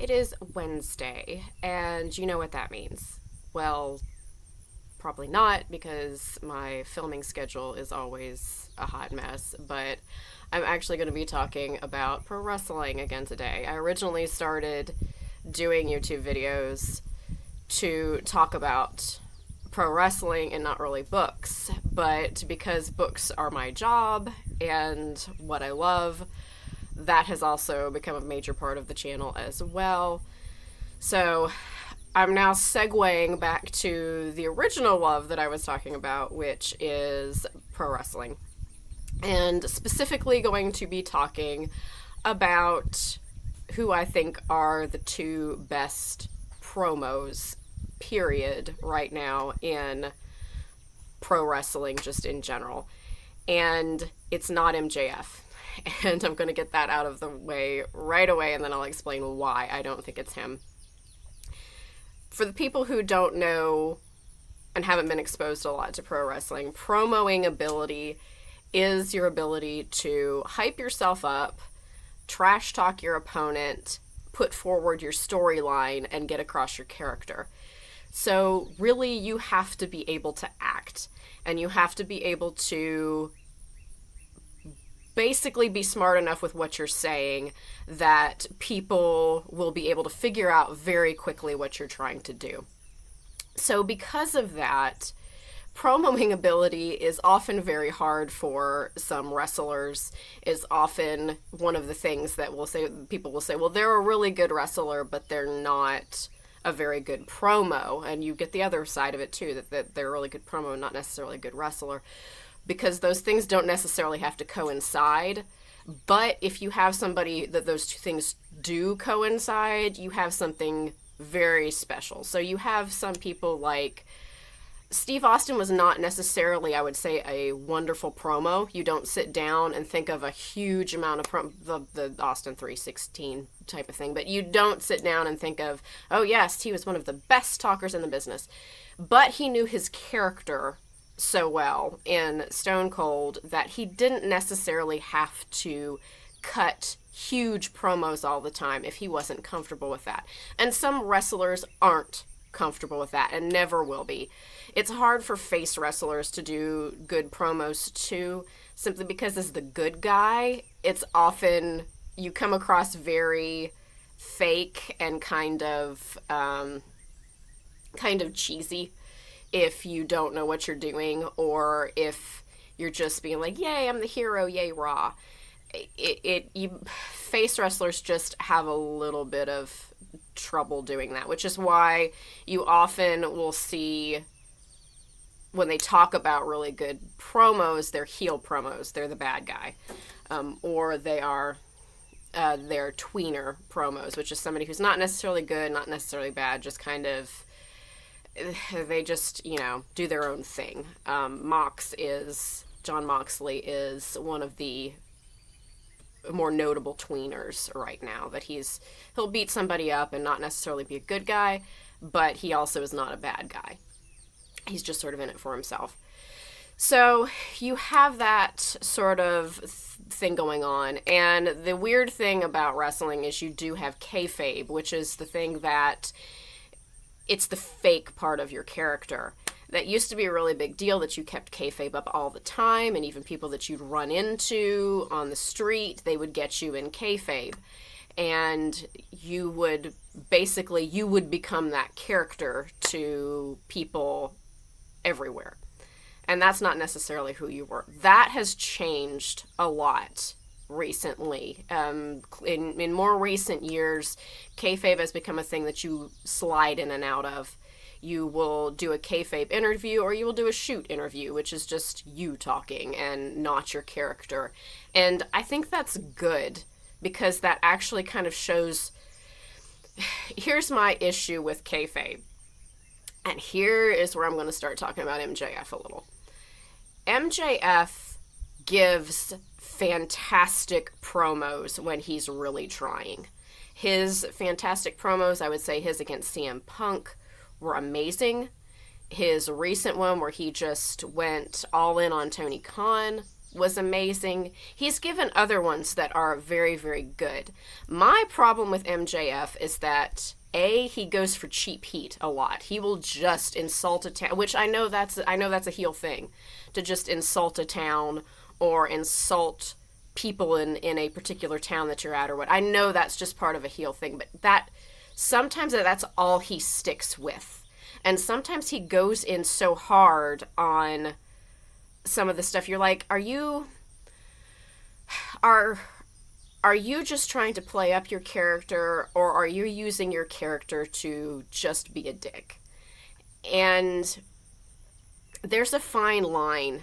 It is Wednesday, and you know what that means. Well, probably not because my filming schedule is always a hot mess, but I'm actually going to be talking about pro wrestling again today. I originally started doing YouTube videos to talk about pro wrestling and not really books, but because books are my job and what I love, that has also become a major part of the channel as well. So I'm now segueing back to the original love that I was talking about, which is pro wrestling. And specifically going to be talking about who I think are the two best promos, period, right now in pro wrestling, just in general. And it's not MJF. And I'm going to get that out of the way right away, and then I'll explain why I don't think it's him. For the people who don't know and haven't been exposed a lot to pro wrestling, promoing ability is your ability to hype yourself up, trash talk your opponent, put forward your storyline, and get across your character. So really, you have to be able to act, and you have to be able to basically be smart enough with what you're saying that people will be able to figure out very quickly what you're trying to do. So because of that, promoing ability is often very hard for some wrestlers, is often one of the things that people will say, well, they're a really good wrestler, but they're not a very good promo. And you get the other side of it too, that they're a really good promo and not necessarily a good wrestler, because those things don't necessarily have to coincide. But if you have somebody that those two things do coincide, you have something very special. So you have some people like Steve Austin was not necessarily, I would say, a wonderful promo. You don't sit down and think of a huge amount of the Austin 316 type of thing, but you don't sit down and think of, oh yes, he was one of the best talkers in the business. But he knew his character so well in Stone Cold that he didn't necessarily have to cut huge promos all the time if he wasn't comfortable with that. And some wrestlers aren't comfortable with that and never will be. It's hard for face wrestlers to do good promos too, simply because as the good guy, it's often you come across very fake and kind of cheesy if you don't know what you're doing, or if you're just being like, yay, I'm the hero, yay, rah. Face wrestlers just have a little bit of trouble doing that, which is why you often will see when they talk about really good promos, they're heel promos, they're the bad guy, or they're tweener promos, which is somebody who's not necessarily good, not necessarily bad, just kind of, they just, do their own thing. John Moxley is one of the more notable tweeners right now, that he'll beat somebody up and not necessarily be a good guy, but he also is not a bad guy. He's just sort of in it for himself. So you have that sort of thing going on, and the weird thing about wrestling is you do have kayfabe, which is the thing that it's the fake part of your character. That used to be a really big deal, that you kept kayfabe up all the time, and even people that you'd run into on the street, they would get you in kayfabe. And you would become that character to people everywhere. And that's not necessarily who you were. That has changed a lot recently. In more recent years, kayfabe has become a thing that you slide in and out of. You will do a kayfabe interview, or you will do a shoot interview, which is just you talking and not your character. And I think that's good, because that actually kind of shows. Here's my issue with kayfabe. And here is where I'm going to start talking about MJF a little. MJF gives fantastic promos when he's really trying. His fantastic promos, I would say his against CM Punk, were amazing. His recent one where he just went all in on Tony Khan was amazing. He's given other ones that are very, very good. My problem with MJF is that he goes for cheap heat a lot. He will just insult a town, which I know that's a heel thing, to just insult a town or insult people in a particular town that you're at or what. I know that's just part of a heel thing, but sometimes that's all he sticks with. And sometimes he goes in so hard on some of the stuff. You're like, are you just trying to play up your character, or are you using your character to just be a dick? And there's a fine line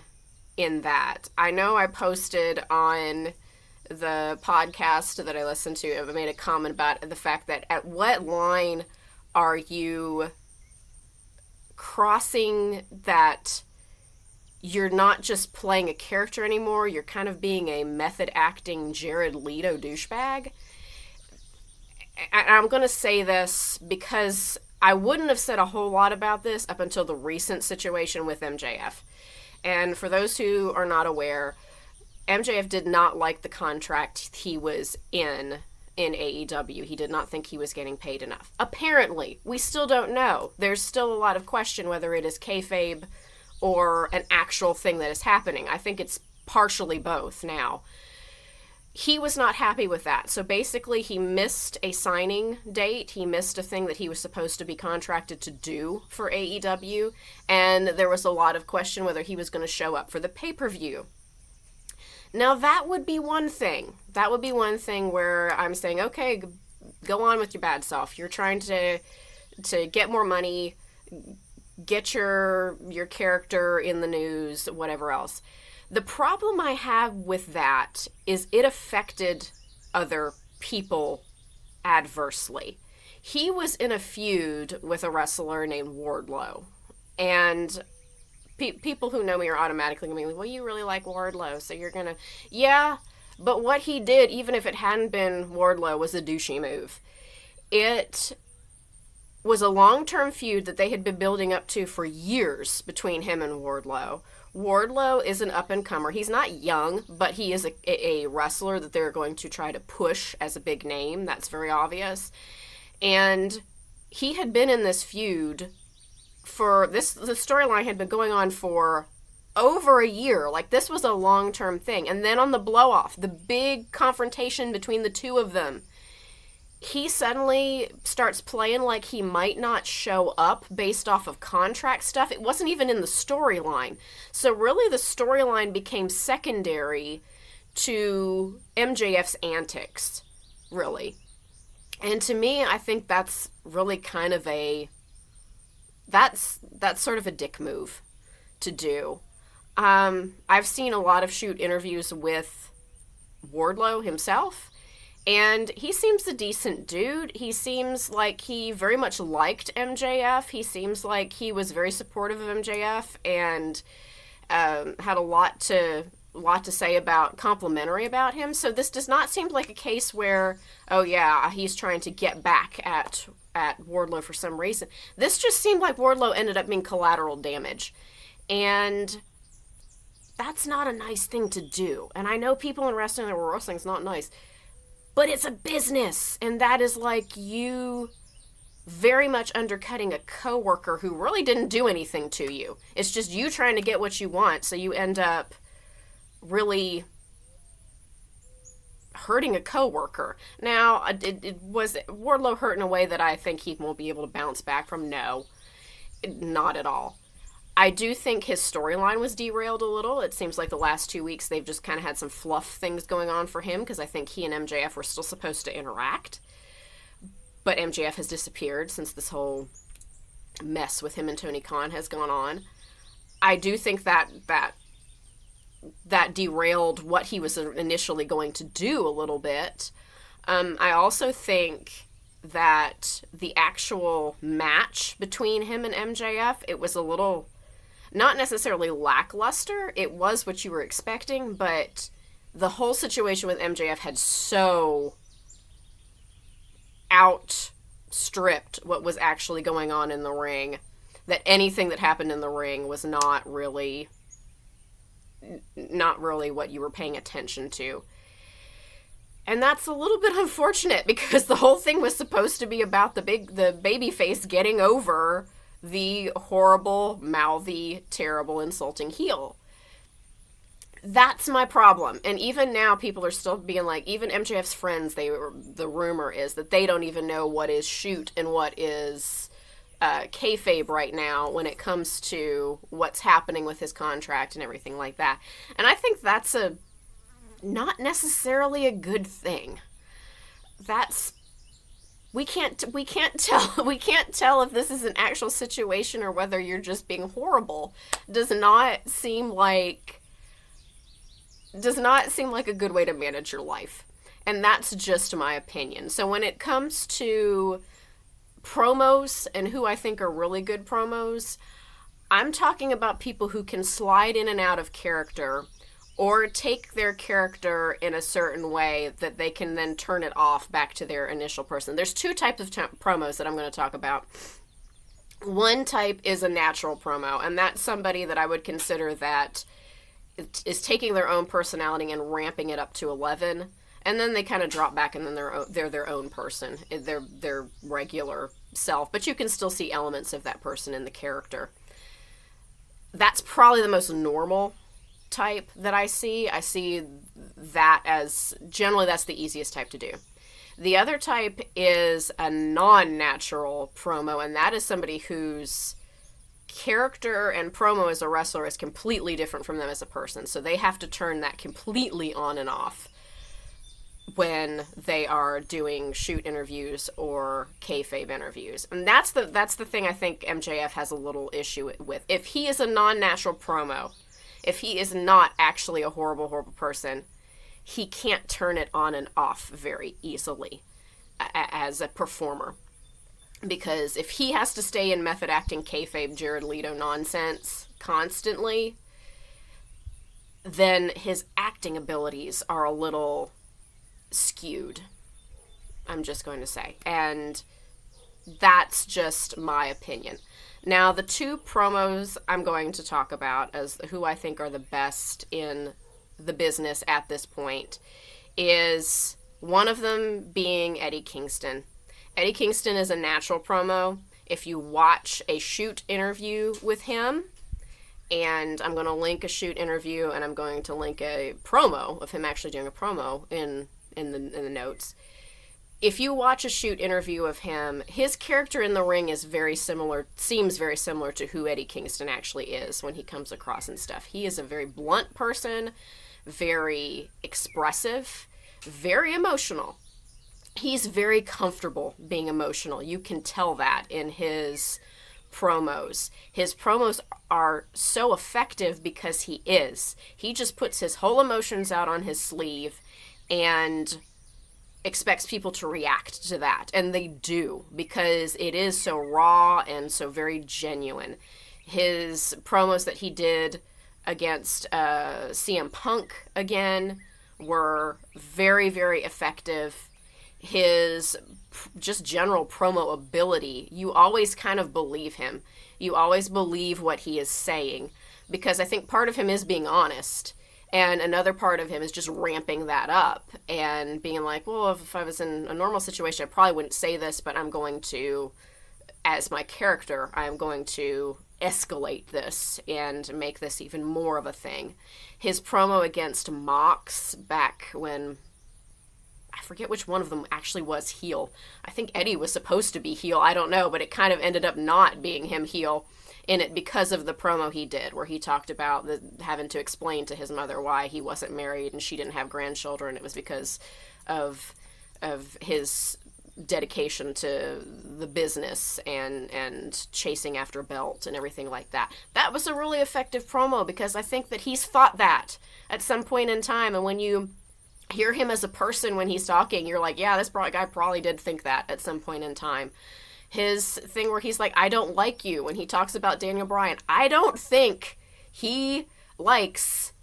in that. I know I posted on the podcast that I listened to, I made a comment about the fact that at what line are you crossing that you're not just playing a character anymore, you're kind of being a method acting Jared Leto douchebag. And I'm going to say this because I wouldn't have said a whole lot about this up until the recent situation with MJF. And for those who are not aware, MJF did not like the contract he was in AEW. He did not think he was getting paid enough. Apparently, we still don't know. There's still a lot of question whether it is kayfabe or an actual thing that is happening. I think it's partially both now. He was not happy with that. So basically, he missed a signing date. He missed a thing that he was supposed to be contracted to do for AEW. And there was a lot of question whether he was going to show up for the pay-per-view. Now, that would be one thing. That would be one thing where I'm saying, okay, go on with your bad self. You're trying to get more money, get your character in the news, whatever else. The problem I have with that is it affected other people adversely. He was in a feud with a wrestler named Wardlow. And people who know me are automatically going to be like, well, you really like Wardlow, so you're going to... Yeah, but what he did, even if it hadn't been Wardlow, was a douchey move. It was a long-term feud that they had been building up to for years between him and Wardlow. Wardlow is an up-and-comer. He's not young, but he is a wrestler that they're going to try to push as a big name. That's very obvious. And he had been in this feud for the storyline had been going on for over a year. Like, this was a long-term thing. And then on the blow-off, the big confrontation between the two of them, he suddenly starts playing like he might not show up based off of contract stuff. It wasn't even in the storyline. So really the storyline became secondary to MJF's antics, really. And to me, I think that's really kind of that's sort of a dick move to do. I've seen a lot of shoot interviews with Wardlow himself, and he seems a decent dude. He seems like he very much liked MJF. He seems like he was very supportive of MJF and had a lot to say about complimentary about him. So this does not seem like a case where, oh yeah, he's trying to get back at Wardlow for some reason. This just seemed like Wardlow ended up being collateral damage. And that's not a nice thing to do. And I know people in wrestling that were wrestling's not nice. But it's a business, and that is like you very much undercutting a coworker who really didn't do anything to you. It's just you trying to get what you want, so you end up really hurting a coworker. Now, it was Wardlow hurt in a way that I think he won't be able to bounce back from? No, not at all. I do think his storyline was derailed a little. It seems like the last 2 weeks they've just kind of had some fluff things going on for him, because I think he and MJF were still supposed to interact. But MJF has disappeared since this whole mess with him and Tony Khan has gone on. I do think that derailed what he was initially going to do a little bit. I also think that the actual match between him and MJF, it was a little... not necessarily lackluster. It was what you were expecting, but the whole situation with MJF had so outstripped what was actually going on in the ring that anything that happened in the ring was not really not really what you were paying attention to. And that's a little bit unfortunate because the whole thing was supposed to be about the baby face getting over the horrible, mouthy, terrible, insulting heel. That's my problem. And even now, people are still being like, even MJF's friends, the rumor is that they don't even know what is shoot and what is kayfabe right now when it comes to what's happening with his contract and everything like that. And I think that's not necessarily a good thing. We can't tell if this is an actual situation or whether you're just being horrible. Does not seem like a good way to manage your life. And that's just my opinion. So when it comes to promos and who I think are really good promos, I'm talking about people who can slide in and out of character or take their character in a certain way that they can then turn it off back to their initial person. There's two types of promos that I'm going to talk about. One type is a natural promo, and that's somebody that I would consider that is taking their own personality and ramping it up to 11, and then they kind of drop back and then they're their own person. They're their regular self, but you can still see elements of that person in the character. That's probably the most normal type that I see. I see that as generally that's the easiest type to do. The other type is a non-natural promo, and that is somebody whose character and promo as a wrestler is completely different from them as a person. So they have to turn that completely on and off when they are doing shoot interviews or kayfabe interviews. And that's the thing I think MJF has a little issue with. If he is a non-natural promo, if he is not actually a horrible, horrible person, he can't turn it on and off very easily as a performer. Because if he has to stay in method acting kayfabe Jared Leto nonsense constantly, then his acting abilities are a little skewed, I'm just going to say. And that's just my opinion. Now, the two promos I'm going to talk about as who I think are the best in the business at this point is one of them being Eddie Kingston. Eddie Kingston is a natural promo. If you watch a shoot interview with him, and I'm going to link a shoot interview and I'm going to link a promo of him actually doing a promo in the notes. If you watch a shoot interview of him, his character in the ring is seems very similar to who Eddie Kingston actually is when he comes across and stuff. He is a very blunt person, very expressive, very emotional. He's very comfortable being emotional. You can tell that in his promos. His promos are so effective because he is. He just puts his whole emotions out on his sleeve and expects people to react to that. And they do, because it is so raw and so very genuine. His promos that he did against CM Punk again were very, very effective. His just general promo ability, you always kind of believe him. You always believe what he is saying, because I think part of him is being honest, and another part of him is just ramping that up and being like, well, if I was in a normal situation, I probably wouldn't say this, but I'm going to, as my character, I'm going to escalate this and make this even more of a thing. His promo against Mox back when, I forget which one of them actually was heel. I think Eddie was supposed to be heel. I don't know, but it kind of ended up not being him heel in it because of the promo he did, where he talked about having to explain to his mother why he wasn't married and she didn't have grandchildren. It was because of his dedication to the business and chasing after belt and everything like that. That was a really effective promo, because I think that he's thought that at some point in time, and when you hear him as a person when he's talking, you're like, yeah, this guy probably did think that at some point in time. His thing where he's like, I don't like you, when he talks about Daniel Bryan, I don't think he likes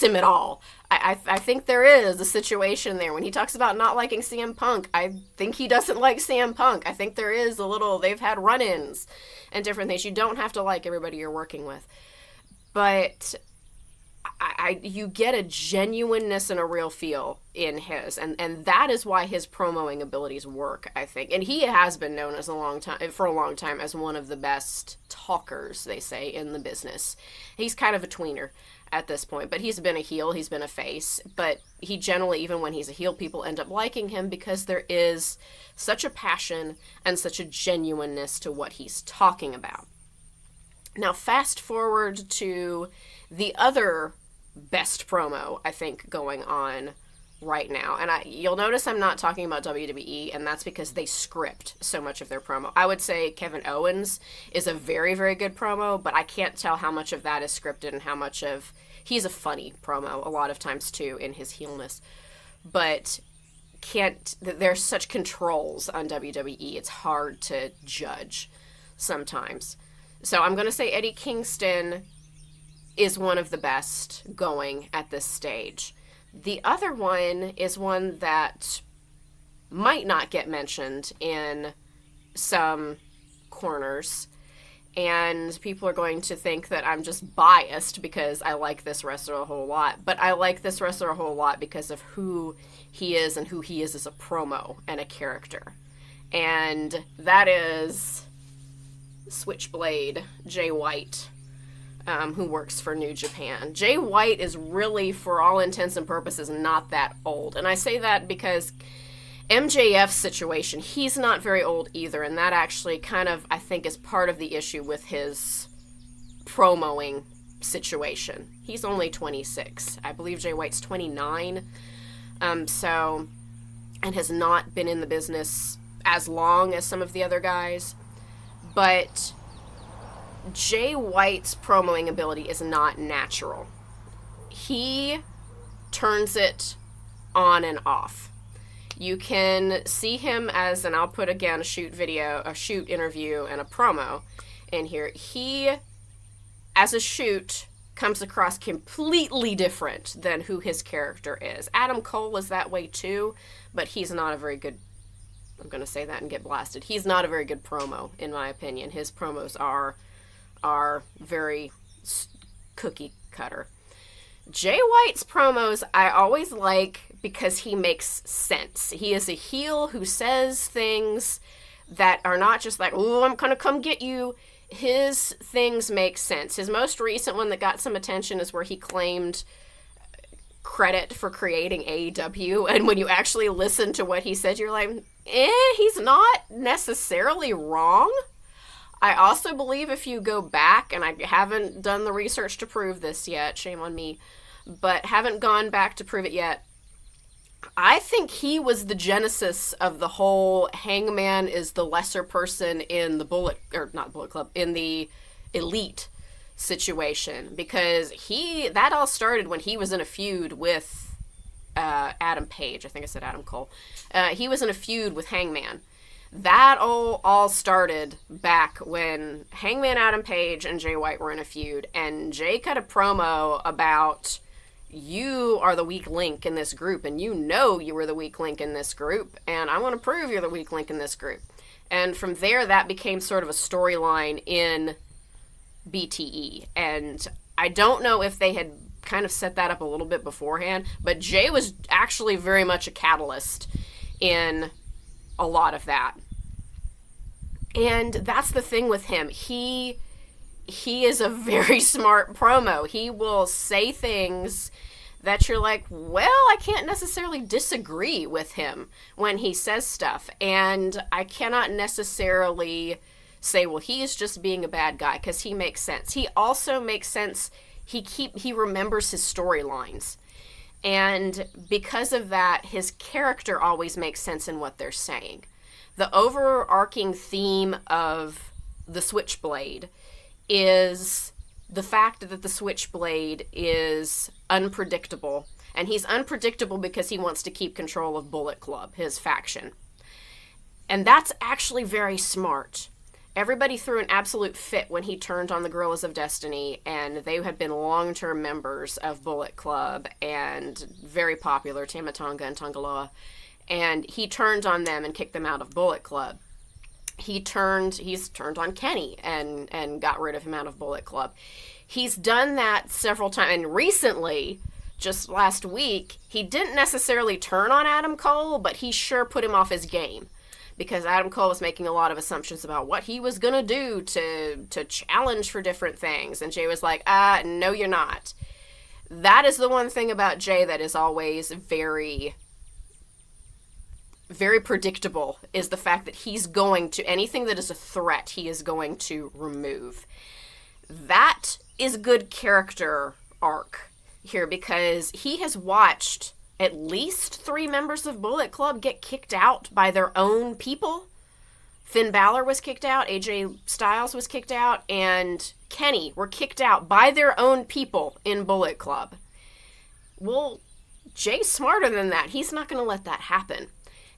him at all. I think there is a situation there when he talks about not liking CM Punk. I think he doesn't like CM Punk. I think there is they've had run-ins and different things. You don't have to like everybody you're working with. But you get a genuineness and a real feel in his, and that is why his promoing abilities work, I think. And he has been known for a long time as one of the best talkers, they say, in the business. He's kind of a tweener at this point, but he's been a heel, he's been a face, but he generally, even when he's a heel, people end up liking him because there is such a passion and such a genuineness to what he's talking about. Now, fast forward to the other best promo, I think, going on right now. And you'll notice I'm not talking about WWE, and that's because they script so much of their promo. I would say Kevin Owens is a very, very good promo, but I can't tell how much of that is scripted and how much of... He's a funny promo a lot of times, too, in his heelness. But there's such controls on WWE, it's hard to judge sometimes. So I'm going to say Eddie Kingston is one of the best going at this stage. The other one is one that might not get mentioned in some corners, and people are going to think that I'm just biased because I like this wrestler a whole lot. But I like this wrestler a whole lot because of who he is and who he is as a promo and a character. And that is Switchblade Jay White, who works for New Japan. Jay White is really, for all intents and purposes, not that old. And I say that because MJF's situation, he's not very old either, and that actually kind of, I think, is part of the issue with his promoing situation. He's only 26. I believe Jay White's 29. And has not been in the business as long as some of the other guys. But Jay White's promoing ability is not natural. He turns it on and off. You can see him as, and I'll put again a shoot interview, and a promo in here. He, as a shoot, comes across completely different than who his character is. Adam Cole is that way too, but he's not a very good, I'm going to say that and get blasted, he's not a very good promo, in my opinion. His promos are very cookie cutter. Jay White's promos I always like because he makes sense. He is a heel who says things that are not just like, oh, I'm going to come get you. His things make sense. His most recent one that got some attention is where he claimed credit for creating AEW, and when you actually listen to what he said, you're like, he's not necessarily wrong. I also believe if you go back, and I haven't done the research to prove this yet, shame on me, but haven't gone back to prove it yet, I think he was the genesis of the whole Hangman is the lesser person in the not Bullet Club, in the Elite situation, because that all started when he was in a feud with Adam Page. I think I said Adam Cole. He was in a feud with Hangman. That all started back when Hangman Adam Page and Jay White were in a feud, and Jay cut a promo about, you are the weak link in this group, and you know you were the weak link in this group, and I want to prove you're the weak link in this group. And from there, that became sort of a storyline in BTE. And I don't know if they had kind of set that up a little bit beforehand, but Jay was actually very much a catalyst in a lot of that. And that's the thing with him. He is a very smart promo. He will say things that you're like, well, I can't necessarily disagree with him when he says stuff. And I cannot necessarily say, well, he is just being a bad guy, because he makes sense. He also makes sense. He remembers his storylines. And because of that, his character always makes sense in what they're saying. The overarching theme of the Switchblade is the fact that the Switchblade is unpredictable. And he's unpredictable because he wants to keep control of Bullet Club, his faction. And that's actually very smart. Everybody threw an absolute fit when he turned on the Guerrillas of Destiny, and they had been long-term members of Bullet Club and very popular, Tama Tonga and Tongaloa. And he turned on them and kicked them out of Bullet Club. he's turned on Kenny and got rid of him out of Bullet Club. He's done that several times, and recently, just last week, he didn't necessarily turn on Adam Cole, but he sure put him off his game, because Adam Cole was making a lot of assumptions about what he was gonna do to challenge for different things, and Jay was like, no you're not. That is the one thing about Jay that is always very, very predictable, is the fact that he's going to, anything that is a threat, he is going to remove. That is good character arc here, because he has watched at least 3 members of Bullet Club get kicked out by their own people. Finn Balor was kicked out, AJ Styles was kicked out, and Kenny were kicked out by their own people in Bullet Club. Well, Jay's smarter than that. He's not going to let that happen.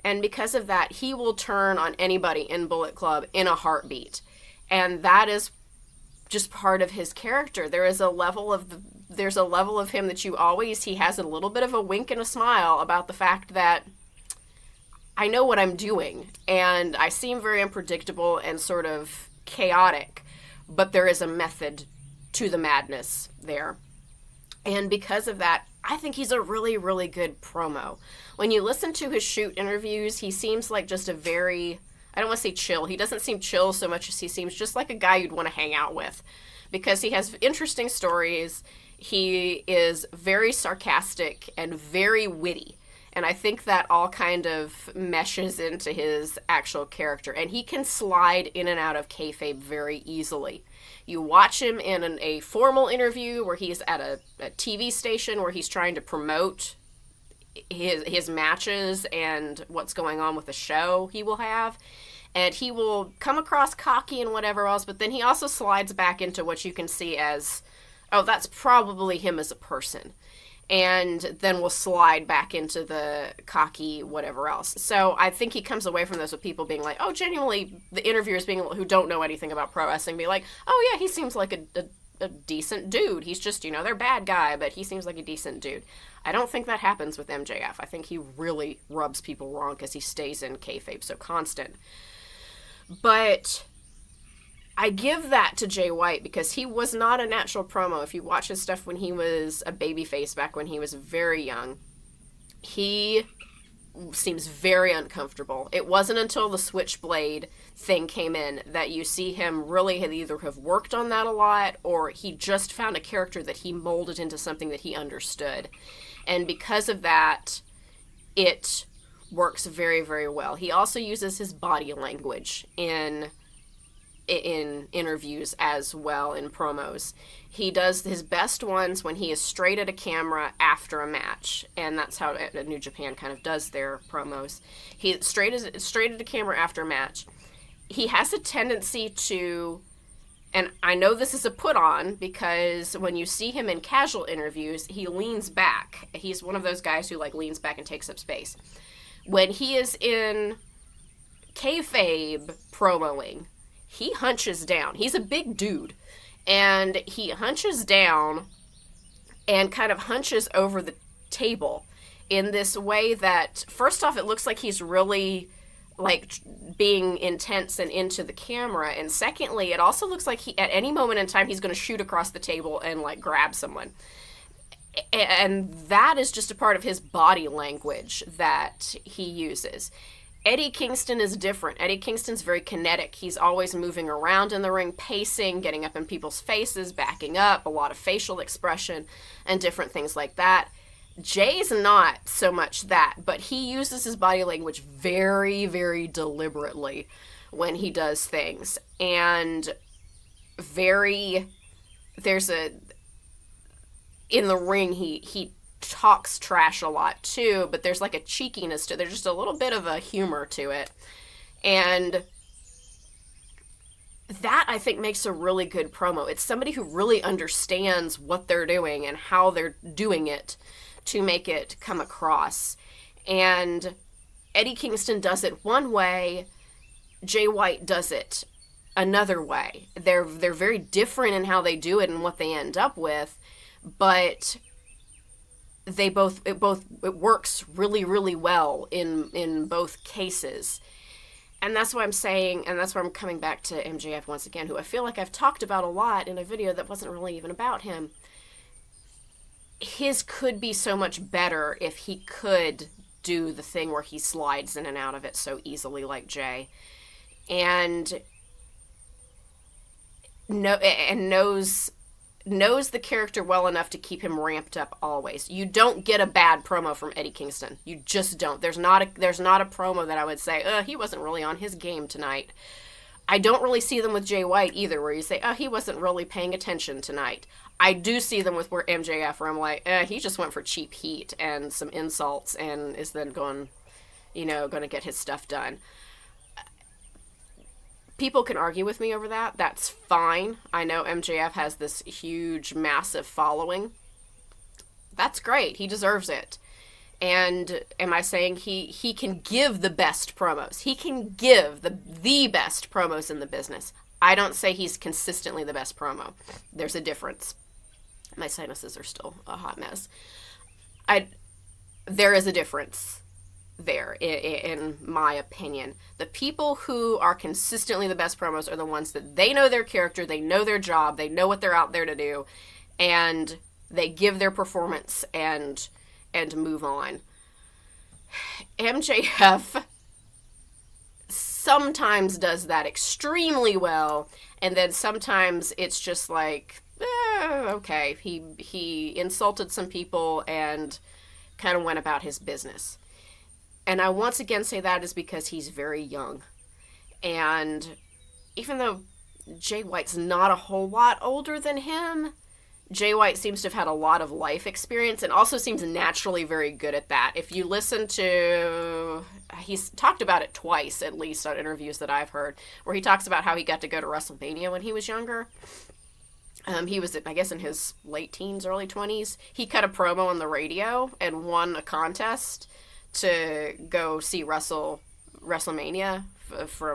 And because of that, he will turn on anybody in Bullet Club in a heartbeat. And that is just part of his character. There's a level of him that he has a little bit of a wink and a smile about the fact that I know what I'm doing, and I seem very unpredictable and sort of chaotic, but there is a method to the madness there. And because of that, I think he's a really, really good promo. When you listen to his shoot interviews, he seems like just a very, I don't want to say chill. He doesn't seem chill so much as he seems just like a guy you'd want to hang out with, because he has interesting stories. He is very sarcastic and very witty. And I think that all kind of meshes into his actual character. And he can slide in and out of kayfabe very easily. You watch him in a formal interview where he's at a TV station where he's trying to promote his matches and what's going on with the show he will have. And he will come across cocky and whatever else, but then he also slides back into what you can see as, oh, that's probably him as a person. And then we'll slide back into the cocky whatever else. So I think he comes away from this with people being like, oh, genuinely, the interviewers who don't know anything about pro wrestling, be like, oh yeah, he seems like a decent dude. He's just, they're bad guy, but he seems like a decent dude. I don't think that happens with MJF. I think he really rubs people wrong because he stays in kayfabe so constant. But I give that to Jay White because he was not a natural promo. If you watch his stuff when he was a babyface back when he was very young, he seems very uncomfortable. It wasn't until the Switchblade thing came in that you see him really either have worked on that a lot, or he just found a character that he molded into something that he understood. And because of that, it works very, very well. He also uses his body language in interviews as well, in promos. He does his best ones when he is straight at a camera after a match, and that's how New Japan kind of does their promos. He straight at a camera after a match. He has a tendency to, and I know this is a put on because when you see him in casual interviews, he leans back. He's one of those guys who leans back and takes up space. When he is in kayfabe promoing, he hunches down. He's a big dude. And he hunches down and kind of hunches over the table in this way that, first off, it looks like he's really, being intense and into the camera. And secondly, it also looks like at any moment in time, he's going to shoot across the table and, grab someone. And that is just a part of his body language that he uses. Eddie Kingston is different. Eddie Kingston's very kinetic. He's always moving around in the ring, pacing, getting up in people's faces, backing up, a lot of facial expression, and different things like that. Jay's not so much that, but he uses his body language very, very deliberately when he does things. And in the ring, he talks trash a lot too, but there's a cheekiness to it. There's just a little bit of a humor to it. And that, I think, makes a really good promo. It's somebody who really understands what they're doing and how they're doing it to make it come across. And Eddie Kingston does it one way, Jay White does it another way. They're very different in how they do it and what they end up with, but it works really, really well in both cases. And that's what I'm saying, and that's where I'm coming back to MJF once again, who I feel like I've talked about a lot in a video that wasn't really even about him. His could be so much better if he could do the thing where he slides in and out of it so easily like Jay. And knows the character well enough to keep him ramped up always. You don't get a bad promo from Eddie Kingston. You just don't. There's not a promo that I would say, he wasn't really on his game tonight. I don't really see them with Jay White either, where you say, he wasn't really paying attention tonight. I do see them with MJF, where I'm like, he just went for cheap heat and some insults and is then going to get his stuff done. People can argue with me over that. That's fine. I know MJF has this huge, massive following. That's great. He deserves it. And am I saying he can give the best promos? He can give the best promos in the business. I don't say he's consistently the best promo. There's a difference. My sinuses are still a hot mess. There is a difference there, in my opinion. The people who are consistently the best promos are the ones that they know their character, they know their job, they know what they're out there to do, and they give their performance and move on. MJF sometimes does that extremely well, and then sometimes it's just like, okay, he insulted some people and kind of went about his business. And I once again say that is because he's very young. And even though Jay White's not a whole lot older than him, Jay White seems to have had a lot of life experience and also seems naturally very good at that. If you listen to... He's talked about it twice, at least, on interviews that I've heard, where he talks about how he got to go to WrestleMania when he was younger. He was, I guess, in his late teens, early 20s. He cut a promo on the radio and won a contest to go see WrestleMania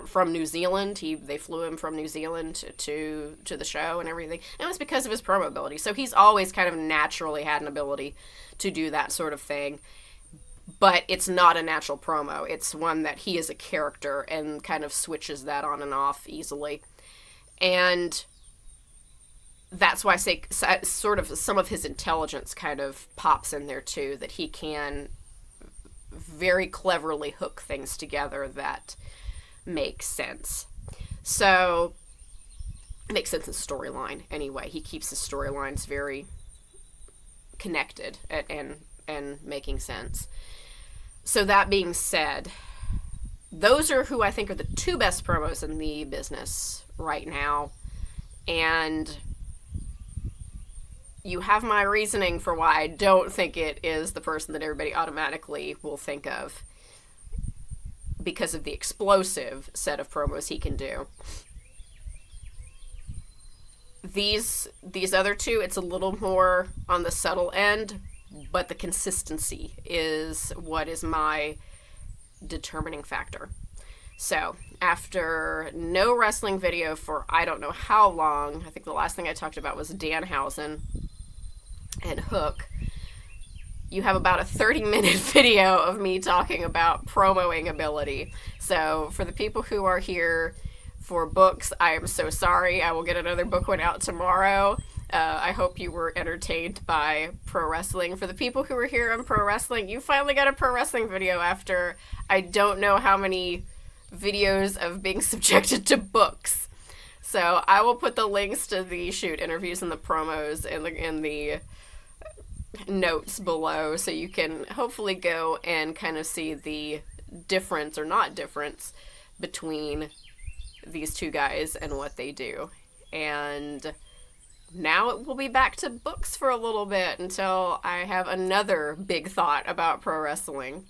from New Zealand. They flew him from New Zealand to the show and everything. And it was because of his promo ability. So he's always kind of naturally had an ability to do that sort of thing. But it's not a natural promo. It's one that he is a character and kind of switches that on and off easily. And that's why I say sort of some of his intelligence kind of pops in there too, that he can very cleverly hook things together that make sense. So, it makes sense in storyline anyway. He keeps his storylines very connected and making sense. So that being said, those are who I think are the two best promos in the business right now. And you have my reasoning for why I don't think it is the person that everybody automatically will think of, because of the explosive set of promos he can do. These other two, it's a little more on the subtle end, but the consistency is what is my determining factor. So, after no wrestling video for I don't know how long, I think the last thing I talked about was Danhausen and Hook, you have about a 30-minute video of me talking about promoing ability. So, for the people who are here for books, I am so sorry. I will get another book one out tomorrow. I hope you were entertained by pro wrestling. For the people who were here on pro wrestling, you finally got a pro wrestling video after I don't know how many videos of being subjected to books. So I will put the links to the shoot interviews and the promos in the notes below, so you can hopefully go and kind of see the difference or not difference between these two guys and what they do. And now it will be back to books for a little bit until I have another big thought about pro wrestling.